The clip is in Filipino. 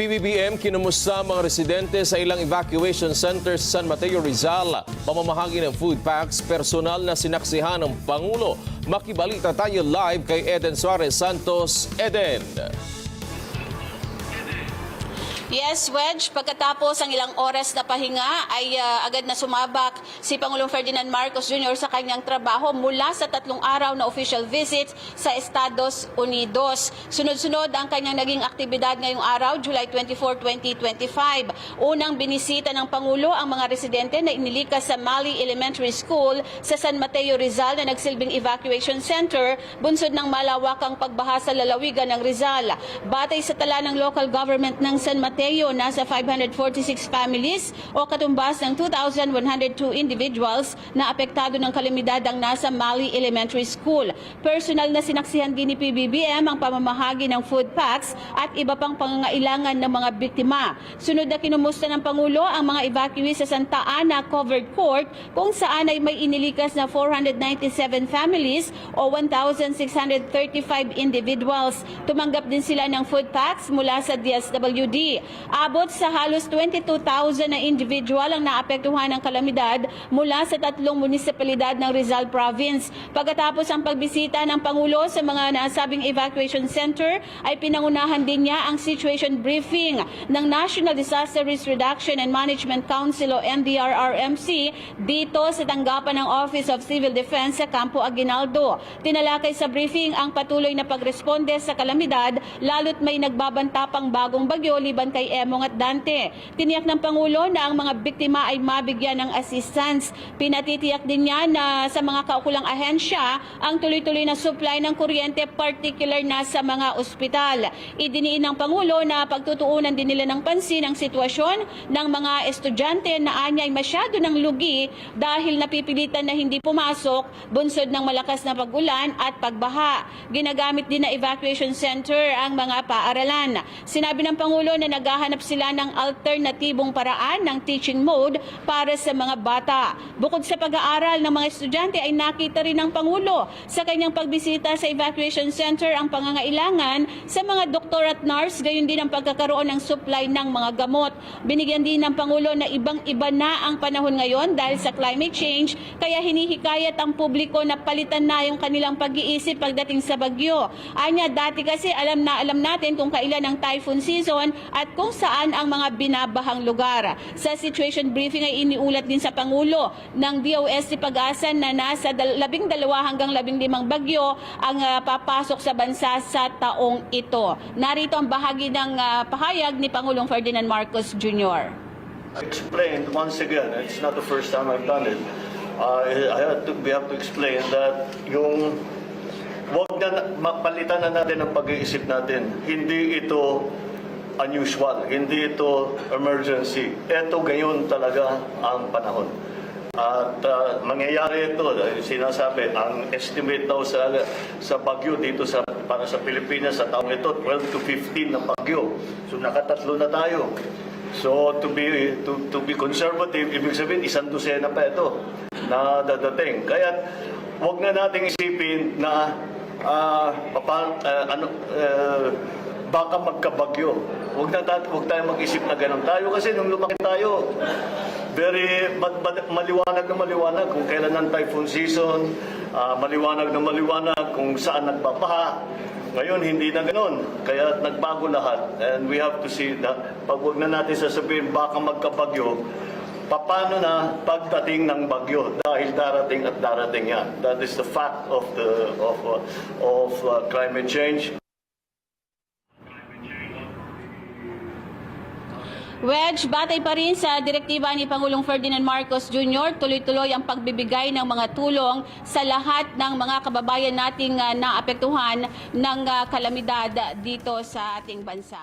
PBBM kinumusta mga residente sa ilang evacuation centers sa San Mateo, Rizal. Pamamahagi ng food packs, personal na sinaksihan ng Pangulo. Makibalita tayo live kay Eden Suarez Santos. Eden. Yes, Wedge. Pagkatapos ang ilang oras na pahinga ay agad na sumabak si Pangulong Ferdinand Marcos Jr. sa kanyang trabaho mula sa 3 araw na official visit sa Estados Unidos. Sunod-sunod ang kanyang naging aktibidad ngayong araw, July 24, 2025. Unang binisita ng Pangulo ang mga residente na inilikas sa Mali Elementary School sa San Mateo, Rizal na nagsilbing evacuation center bunsod ng malawakang pagbaha sa lalawigan ng Rizal. Batay sa tala ng local government ng San Mateo, nasa 546 families o katumbas ng 2,102 individuals na apektado ng kalamidad ang nasa Mali Elementary School. Personal na sinaksihan din ni PBBM ang pamamahagi ng food packs at iba pang pangangailangan ng mga biktima. Sunod na kinumusta ng Pangulo ang mga evacuees sa Santa Ana Covered Court kung saan ay may inilikas na 497 families o 1,635 individuals. Tumanggap din sila ng food packs mula sa DSWD. Abot sa halos 22,000 na individual ang naapektuhan ng kalamidad mula sa 3 munisipalidad ng Rizal Province. Pagkatapos ang pagbisita ng Pangulo sa mga nasabing evacuation center, ay pinangunahan din niya ang situation briefing ng National Disaster Risk Reduction and Management Council o NDRRMC dito sa tanggapan ng Office of Civil Defense sa Campo Aguinaldo. Tinalakay sa briefing ang patuloy na pagresponde sa kalamidad lalo't may nagbabanta pang bagong bagyo liban kay Emong at Dante. Tiniyak ng Pangulo na ang mga biktima ay mabigyan ng assistance. Pinatitiyak din niya na sa mga kaukulang ahensya ang tuloy-tuloy na supply ng kuryente, particular na sa mga ospital. Idiniin ng Pangulo na pagtutuunan din nila ng pansin ang sitwasyon ng mga estudyante na anya ay masyado ng lugi dahil napipilitan na hindi pumasok bunsod ng malakas na pag-ulan at pagbaha. Ginagamit din na evacuation center ang mga paaralan. Sinabi ng Pangulo na naghahanap sila ng alternatibong paraan ng teaching mode para sa mga bata. Bukod sa pag-aaral ng mga estudyante ay nakita rin ng Pangulo sa kanyang pagbisita sa evacuation center ang pangangailangan sa mga doktor at nurse, gayon din ang pagkakaroon ng supply ng mga gamot. Binigyan din ng Pangulo na ibang-iba na ang panahon ngayon dahil sa climate change, kaya hinihikayat ang publiko na palitan na yung kanilang pag-iisip pagdating sa bagyo. Anya, dati kasi alam natin kung kailan ang typhoon season at kung saan ang mga binabahang lugar. Sa situation briefing ay iniulat din sa Pangulo ng DOST Pag-asa na nasa 12 hanggang 15 bagyo ang papasok sa bansa sa taong ito. Narito ang bahagi ng pahayag ni Pangulong Ferdinand Marcos Jr. I explained once again, it's not the first time I've done it. We have to explain that yung wag na mapalitan na natin ang pag-iisip natin. Hindi ito unusual, hindi ito emergency. Ito gayon talaga ang panahon. At mangyayari ito, sinasabi, ang estimate daw sa bagyo dito para sa Pilipinas sa taong ito, 12 to 15 na bagyo. So nakatatlo na tayo. So to be conservative, ibig sabihin 1 dosena pa ito na dadating. Kaya wag na nating isipin na baka magkabagyo. Huwag tayo mag-isip na ganun tayo kasi nung lumaki tayo, very maliwanag na maliwanag kung kailan ang typhoon season, maliwanag na maliwanag kung saan nagbabaha. Ngayon, hindi na ganun. Kaya nagbago lahat. And we have to see na pag huwag na natin sasabihin baka magkabagyo, paano na pagdating ng bagyo dahil darating at darating yan. That is the fact of climate change. Wedge, batay pa rin sa direktiba ni Pangulong Ferdinand Marcos Jr., tuloy-tuloy ang pagbibigay ng mga tulong sa lahat ng mga kababayan nating naapektuhan ng kalamidad dito sa ating bansa.